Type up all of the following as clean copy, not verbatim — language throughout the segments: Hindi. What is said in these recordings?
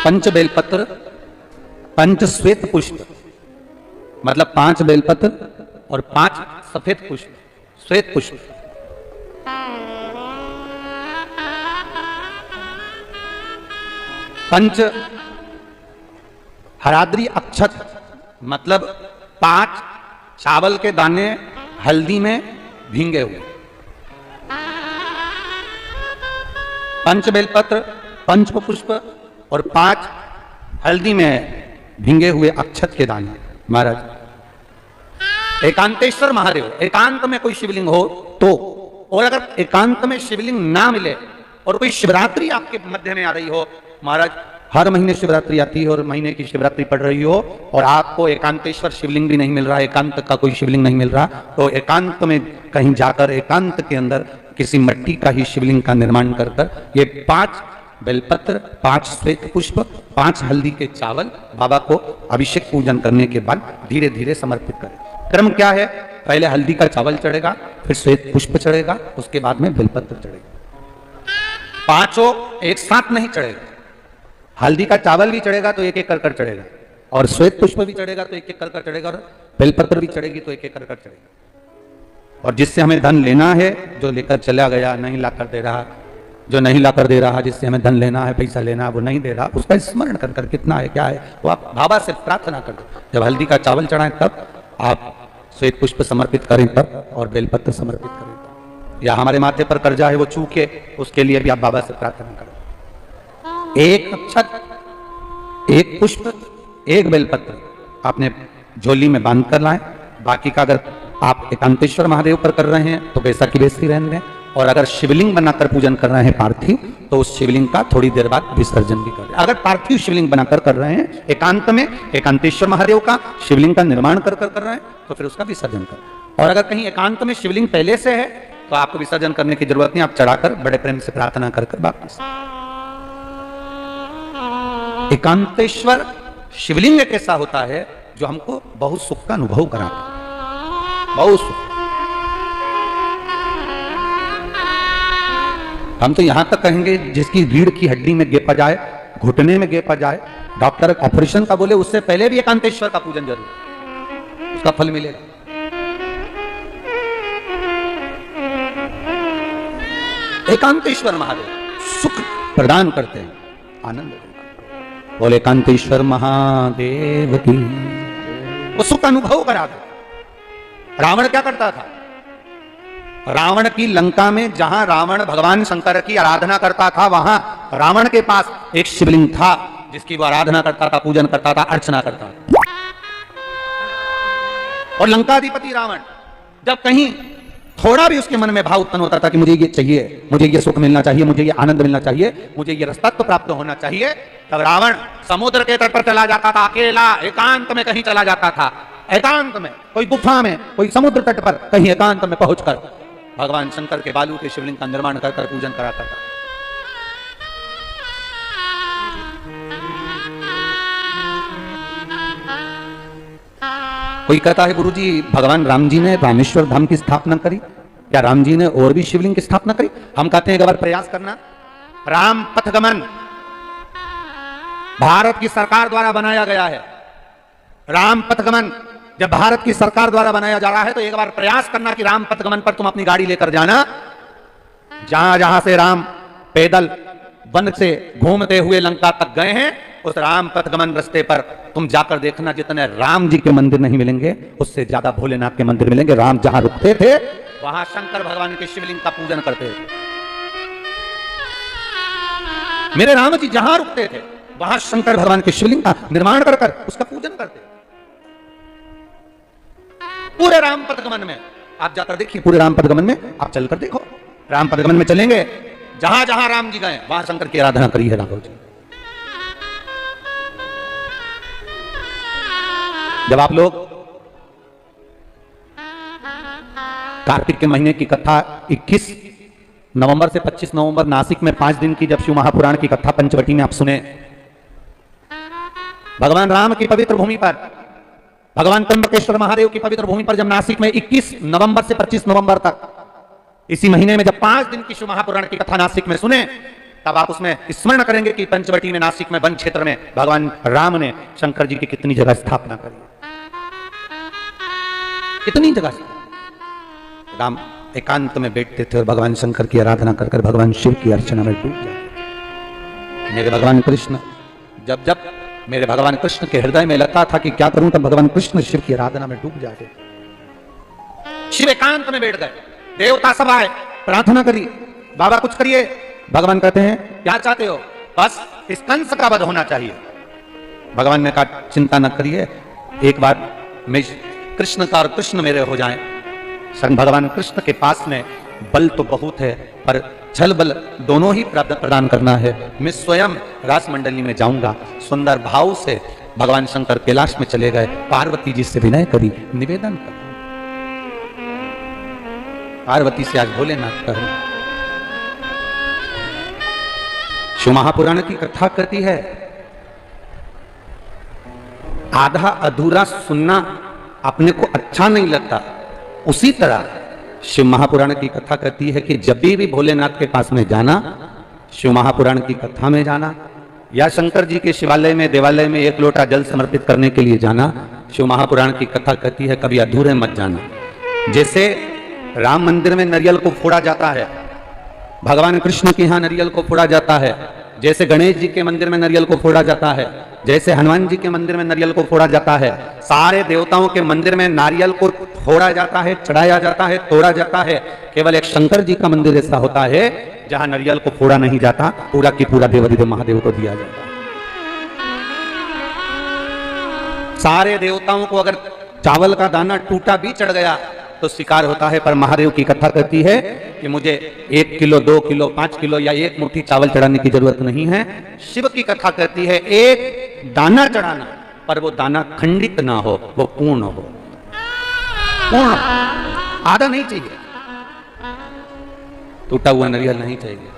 पंच बेलपत्र, पंच श्वेत पुष्प, मतलब 5 बेलपत्र और 5 सफेद पुष्प, श्वेत पुष्प। पंच हराद्री अक्षत, मतलब 5 चावल के दाने हल्दी में भींगे हुए। पंच बेलपत्र, पंच पुष्प और 5 हल्दी में भींगे हुए अक्षत के दाने। महाराज एकांतेश्वर महादेव, एकांत में कोई शिवलिंग हो तो, और अगर एकांत में शिवलिंग ना मिले और कोई शिवरात्रि आपके मध्य में आ रही हो, महाराज हर महीने शिवरात्रि आती है और महीने की शिवरात्रि पड़ रही हो और आपको एकांतेश्वर शिवलिंग भी नहीं मिल रहा, एकांत का कोई शिवलिंग नहीं मिल रहा, तो एकांत में कहीं जाकर एकांत के अंदर किसी मिट्टी का ही शिवलिंग का निर्माण कर कर ये 5 बेलपत्र, 5 श्वेत पुष्प, 5 हल्दी के चावल बाबा को अभिषेक पूजन करने के बाद धीरे धीरे समर्पित करें। क्रम क्या है? पहले हल्दी का चावल चढ़ेगा, फिर श्वेत पुष्प चढ़ेगा, उसके बाद में बेलपत्र चढ़ेगा। 5 एक साथ नहीं चढ़ेगा, हल्दी का चावल भी चढ़ेगा तो एक एक कर चढ़ेगा, और श्वेत पुष्प भी चढ़ेगा तो एक एक कर चढ़ेगा, और बेलपत्र भी चढ़ेगी तो एक एक कर चढ़ेगा। और जिससे हमें धन लेना है, जो लेकर चला गया नहीं ला कर दे रहा, जो नहीं ला कर दे रहा, जिससे हमें धन लेना है, पैसा लेना है, वो नहीं दे रहा, उसका स्मरण कर कर कितना है क्या है वो आप बाबा से प्रार्थना कर दो। जब हल्दी का चावल चढ़ाएं तब आप श्वेत पुष्प समर्पित करें तब, और बेलपत्र समर्पित करें तब। या हमारे माथे पर कर्जा है वो चूके, उसके लिए भी आप बाबा से प्रार्थना करें। एक अक्षत, एक पुष्प, एक बेलपत्र आपने झोली में बांध कर लाएं। बाकी का अगर आप एकांतेश्वर महादेव पर कर रहे हैं तो वैसा की वैसी रहने दें, और अगर शिवलिंग बनाकर पूजन कर रहे हैं पार्थिव, तो उस शिवलिंग का थोड़ी देर बाद विसर्जन भी करें। अगर पार्थिव शिवलिंग बनाकर कर रहे हैं एकांत में, एकांतेश्वर महादेव का शिवलिंग का निर्माण कर रहे हैं, तो फिर उसका विसर्जन करें। और अगर कहीं एकांत में शिवलिंग पहले से है तो आपको विसर्जन करने की जरूरत नहीं, आप चढ़ाकर बड़े प्रेम से प्रार्थना कर वापस। एकांतेश्वर शिवलिंग एक ऐसा होता है जो हमको बहुत सुख का अनुभव कराता है, बहुत सुख। हम तो यहां तक कहेंगे जिसकी रीढ़ की हड्डी में गेप आ जाए, घुटने में गेप आ जाए, डॉक्टर ऑपरेशन का बोले उससे पहले भी एकांतेश्वर का पूजन जरूर, उसका फल मिलेगा। एकांतेश्वर महादेव सुख प्रदान करते हैं, आनंद देते हैं। बोले एकांतेश्वर महादेव की, वो सुख अनुभव करा दो। रावण क्या करता था? रावण की लंका में जहां रावण भगवान शंकर की आराधना करता था, वहां रावण के पास एक शिवलिंग था जिसकी वो आराधना करता था, पूजन करता था, अर्चना करता था। और लंकाधिपति रावण जब कहीं थोड़ा भी उसके मन में भाव उत्पन्न होता था कि मुझे ये चाहिए, मुझे ये सुख मिलना चाहिए, मुझे ये आनंद मिलना चाहिए, मुझे ये रस्तत्व प्राप्त होना चाहिए, तब रावण समुद्र के तट पर चला जाता था, अकेला एकांत में कहीं चला जाता था, एकांत में कोई गुफा में, कोई समुद्र तट पर कहीं एकांत में पहुंचकर भगवान शंकर के बालू के शिवलिंग का निर्माण कर पूजन कराता था। कोई कहता है गुरुजी भगवान राम जी ने रामेश्वर धाम की स्थापना करी, क्या राम जी ने और भी शिवलिंग की स्थापना करी? हम कहते हैं एक बार प्रयास करना। राम पथगमन भारत की सरकार द्वारा बनाया गया है। राम पथगमन जब भारत की सरकार द्वारा बनाया जा रहा है तो एक बार प्रयास करना कि राम पथगमन पर तुम अपनी गाड़ी लेकर जाना, जहां जहां से राम पैदल वन से घूमते हुए लंका तक गए हैं, उस राम पथगमन रास्ते पर तुम जाकर देखना जितने राम जी के मंदिर नहीं मिलेंगे उससे ज्यादा भोलेनाथ के मंदिर मिलेंगे। राम जहां रुकते थे वहां शंकर भगवान के शिवलिंग का पूजन करते थे। मेरे राम जी जहां रुकते थे वहां शंकर भगवान के शिवलिंग का निर्माण कर उसका पूजन करते। पूरे राम पथगमन में आप जाकर देखिए, पूरे राम पथगमन में आप चलकर देखो, राम पथगमन में चलेंगे, जहां जहां राम जी गए वहां शंकर की आराधना करी है राघव जी। जब आप लोग कार्तिक के महीने की कथा 21 नवंबर से 25 नवंबर नासिक में 5 दिन की जब शिव महापुराण की कथा पंचवटी में आप सुने, भगवान राम की पवित्र भूमि पर, भगवान त्र्यंबकेश्वर महादेव की पवित्र भूमि पर जब नासिक में 21 नवंबर से 25 नवंबर तक इसी महीने में जब 5 दिन की शिव महापुराण की कथा नासिक में सुने, तब आप उसमें स्मरण करेंगे कि पंचवटी में, नासिक में, वन क्षेत्र में भगवान राम ने शंकर जी की कितनी जगह स्थापना करी, कितनी जगह। राम एकांत में बैठते थे और भगवान शंकर की आराधना कर कर भगवान शिव की अर्चना में डूब जाते। मेरे भगवान कृष्ण, जब जब मेरे भगवान कृष्ण के हृदय में लगता था कि क्या करूं, तब भगवान कृष्ण शिव की आराधना में डूब जाते। शिव एकांत में बैठ गए, देवता सब आए, प्रार्थना करी, बाबा कुछ करिए। भगवान कहते हैं क्या चाहते हो? बस इस कंस का वध होना चाहिए। भगवान ने कहा चिंता न करिए, एक बार मैं कृष्ण का और कृष्ण मेरे हो जाएं। स्वयं भगवान कृष्ण के पास में बल तो बहुत है, पर छल बल दोनों ही प्रदान करना है। मैं स्वयं रास मंडली में जाऊंगा। सुंदर भाव से भगवान शंकर कैलाश में चले गए, पार्वती जी से विनय करी, निवेदन कर, पार्वती से आज भोलेनाथ कहो। शिव महापुराण की कथा कहती है आधा अधूरा सुनना अपने को अच्छा नहीं लगता, उसी तरह शिव महापुराण की कथा कहती है कि जब भी भोलेनाथ के पास में जाना, शिव महापुराण की कथा में जाना, या शंकर जी के शिवालय में, देवालय में एक लोटा जल समर्पित करने के लिए जाना, शिव महापुराण की कथा कहती है कभी अधूरे मत जाना। जैसे राम मंदिर में नारियल को फोड़ा जाता है, भगवान कृष्ण के यहाँ नारियल को फोड़ा जाता है, जैसे गणेश जी के मंदिर में नारियल को फोड़ा जाता है, जैसे हनुमान जी के मंदिर में नारियल को फोड़ा जाता है, सारे देवताओं के मंदिर में नारियल को फोड़ा जाता है, चढ़ाया जाता है, तोड़ा जाता है। केवल एक शंकर जी का मंदिर ऐसा होता है जहां नारियल को फोड़ा नहीं जाता, पूरा की पूरा देवाधिदेव महादेव को दिया जाता है। सारे देवताओं को अगर चावल का दाना टूटा भी चढ़ गया तो स्वीकार होता है, पर महादेव की कथा कहती है कि मुझे 1 किलो, 2 किलो, 5 किलो या 1 मुट्ठी चावल चढ़ाने की जरूरत नहीं है। शिव की कथा कहती है एक दाना चढ़ाना, पर वो दाना खंडित ना हो, वो पूर्ण हो, पूर्ण, आधा नहीं चाहिए, टूटा हुआ नारियल नहीं चाहिए।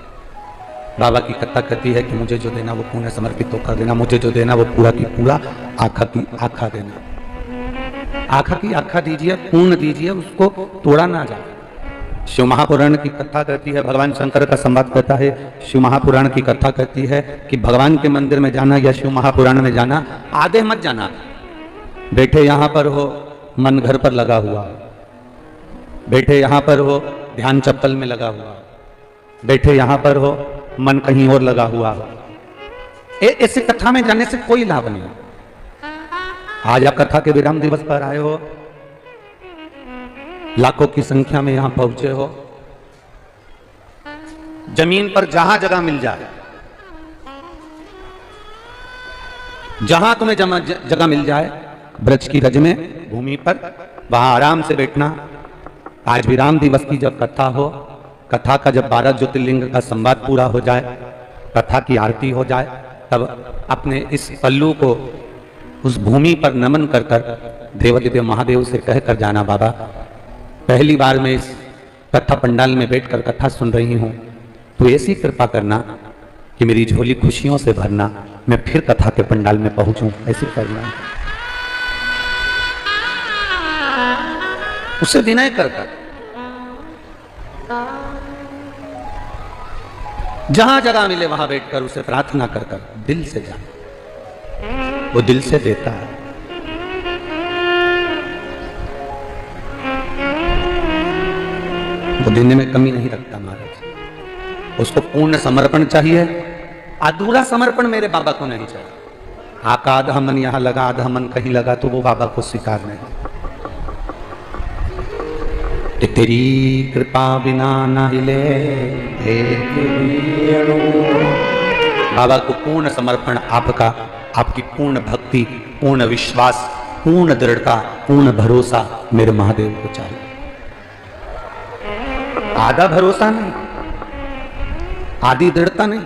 बाबा की कथा कहती है कि मुझे जो देना वो पूर्ण समर्पित होकर देना, मुझे जो देना वो पूरा की पूरा आखा की आखा देना। आखा की आखा दीजिए, पूर्ण दीजिए, उसको तोड़ा ना जाए। शिव महापुराण की कथा कहती है, भगवान शंकर का संवाद कहता है, शिव महापुराण की कथा कहती है कि भगवान के मंदिर में जाना या शिव महापुराण में जाना, आधे मत जाना। बैठे यहां पर हो, मन घर पर लगा हुआ, बैठे यहां पर हो, ध्यान चप्पल में लगा हुआ, बैठे यहां पर हो, मन कहीं और लगा हुआ। ऐसी कथा में जाने से कोई लाभ नहीं। आज आप कथा के विराम दिवस पर आए हो, लाखों की संख्या में यहां पहुंचे हो, जमीन पर जहां जगह मिल जाए, जहां तुम्हें जगह मिल जाए, वृक्ष की रज में, भूमि पर, वहां आराम से बैठना। आज विराम दिवस की जब कथा हो, कथा का जब 12 ज्योतिर्लिंग का संवाद पूरा हो जाए, कथा की आरती हो जाए, तब अपने इस पल्लू को उस भूमि पर नमन कर कर देवाधिदेव महादेव से कहकर जाना, बाबा पहली बार मैं इस कथा पंडाल में बैठकर कथा सुन रही हूं, तो ऐसी कृपा करना कि मेरी झोली खुशियों से भरना, मैं फिर कथा के पंडाल में पहुंचूं, ऐसी करना। उसे विनय कर कर जहां जगह मिले वहां बैठकर उसे प्रार्थना कर कर दिल से जा, वो दिल से देता है। वो देने में कमी नहीं रखता महाराज, उसको पूर्ण समर्पण चाहिए, अधूरा समर्पण मेरे बाबा को नहीं चाहिए। आका आधा मन यहां लगा, आधा मन कहीं लगा, तो वो बाबा को स्वीकार नहीं। तेरी कृपा बिना न हिले बाबा को पूर्ण समर्पण आपका, आपकी पूर्ण भक्ति, पूर्ण विश्वास, पूर्ण दृढ़ता, पूर्ण भरोसा मेरे महादेव को चाहिए। आधा भरोसा नहीं, आधी दृढ़ता नहीं,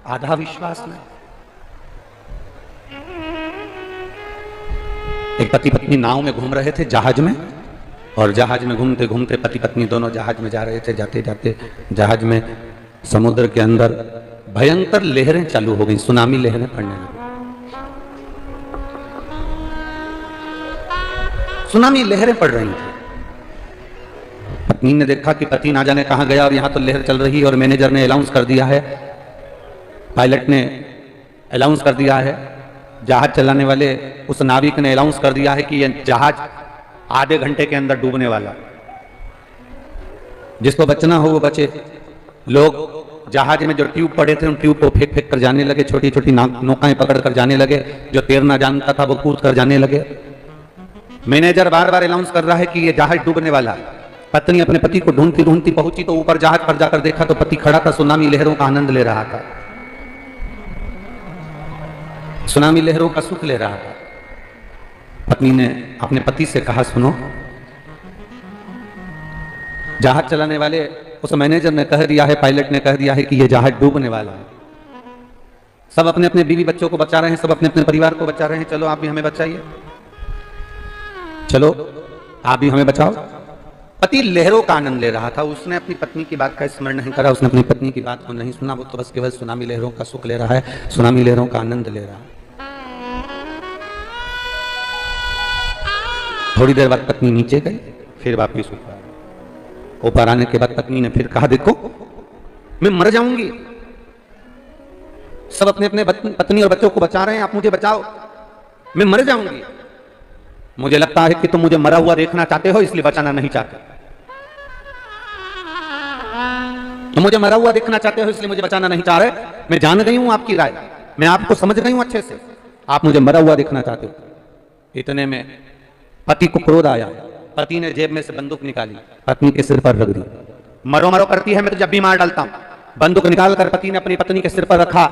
आधा विश्वास नहीं। एक पति पत्नी नाव में घूम रहे थे, जहाज में, और जहाज में घूमते घूमते पति पत्नी दोनों जहाज में जा रहे थे। जाते जाते जहाज में समुद्र के अंदर भयंकर लहरें चालू हो गई, सुनामी लहरें पड़ने लगी। सुनामी लहरें पड़ रही थी। पत्नी ने देखा कि पति ना जाने कहां गया, और यहां तो लहर चल रही है और मैनेजर ने अनाउंस कर दिया है पायलट ने अनाउंस कर दिया है, जहाज चलाने वाले उस नाविक ने अनाउंस कर दिया है कि यह जहाज आधे घंटे के अंदर डूबने वाला। जिसको बचना हो वो बचे। लोग जहाज में जो ट्यूब पड़े थे उन ट्यूब को फेंक फेंक कर जाने लगे, छोटी छोटी नौकाएं पकड़ कर जाने लगे। जो तैरना जानता था वो कूद कर जाने लगे। मैनेजर बार बार अनाउंस कर रहा है कि ये जहाज डूबने वाला। पत्नी अपने पति को ढूंढती ढूंढती पहुंची तो ऊपर जहाज पर जाकर देखा तो पति खड़ा था, सुनामी लहरों का आनंद ले रहा था, सुनामी लहरों का सुख ले रहा था। पत्नी ने अपने पति से कहा, सुनो, जहाज चलाने वाले उस मैनेजर ने कह दिया है, पायलट ने कह दिया है कि यह जहाज डूबने वाला है। सब अपने अपने बीवी बच्चों को बचा रहे हैं, सब अपने अपने परिवार को बचा रहे हैं। चलो आप भी हमें बचाइए, चलो आप भी हमें बचाओ। पति लहरों का आनंद ले रहा था, उसने अपनी पत्नी की बात का स्मरण नहीं करा, उसने अपनी पत्नी की बात को नहीं सुना। वो तो बस केवल सुनामी लहरों का सुख ले रहा है, सुनामी लहरों का आनंद ले रहा है। थोड़ी देर बाद पत्नी नीचे गई, फिर वापिस ऊपर आने के बाद पत्नी ने फिर कहा, देखो मैं मर जाऊंगी, सब अपने अपने पत्नी और बच्चों को बचा रहे हैं, आप मुझे बचाओ, मैं मर जाऊंगी। मुझे लगता है कि तुम मुझे मरा हुआ देखना चाहते हो, इसलिए बचाना नहीं चाहते। तुम मुझे मरा हुआ देखना चाहते हो, इसलिए मुझे बचाना नहीं चाह रहे। मैं जान गई हूं आपकी राय, मैं आपको समझ गई हूं अच्छे से, आप मुझे मरा हुआ देखना चाहते हो। इतने में पति को क्रोध आया। पति ने जेब में से बंदूक निकाली, पत्नी के सिर पर रख दी। मरो मरो करती है, मैं तुझे अभी मार डालता हूं। बंदूक निकालकर पति ने अपनी पत्नी के सिर पर रखा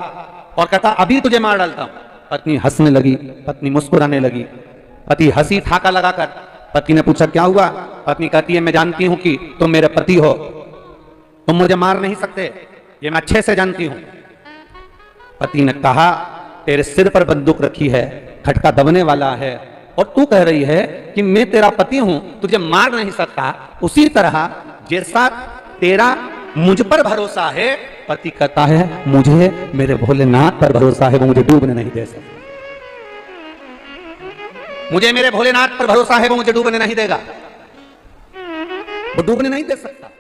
और कहता, अभी तुझे मार डालता हूं। पत्नी हंसने लगी, पत्नी मुस्कुराने लगी। पति हंसी ठाका लगाकर, पति ने पूछा, क्या हुआ? पत्नी कहती है, मैं जानती हूं कि तुम मेरे पति हो, तुम मुझे मार नहीं सकते, ये मैं अच्छे से जानती हूं। पति ने कहा, तेरे सिर पर बंदूक रखी है, खटका दबने वाला है, और तू कह रही है कि मैं तेरा पति हूं, तुझे मार नहीं सकता। उसी तरह जैसा तेरा मुझ पर भरोसा है, पति कहता है, मुझे मेरे भोलेनाथ पर भरोसा है, वो मुझे डूबने नहीं दे सकता। मुझे मेरे भोलेनाथ पर भरोसा है, वो मुझे डूबने नहीं देगा, वो डूबने नहीं दे सकता।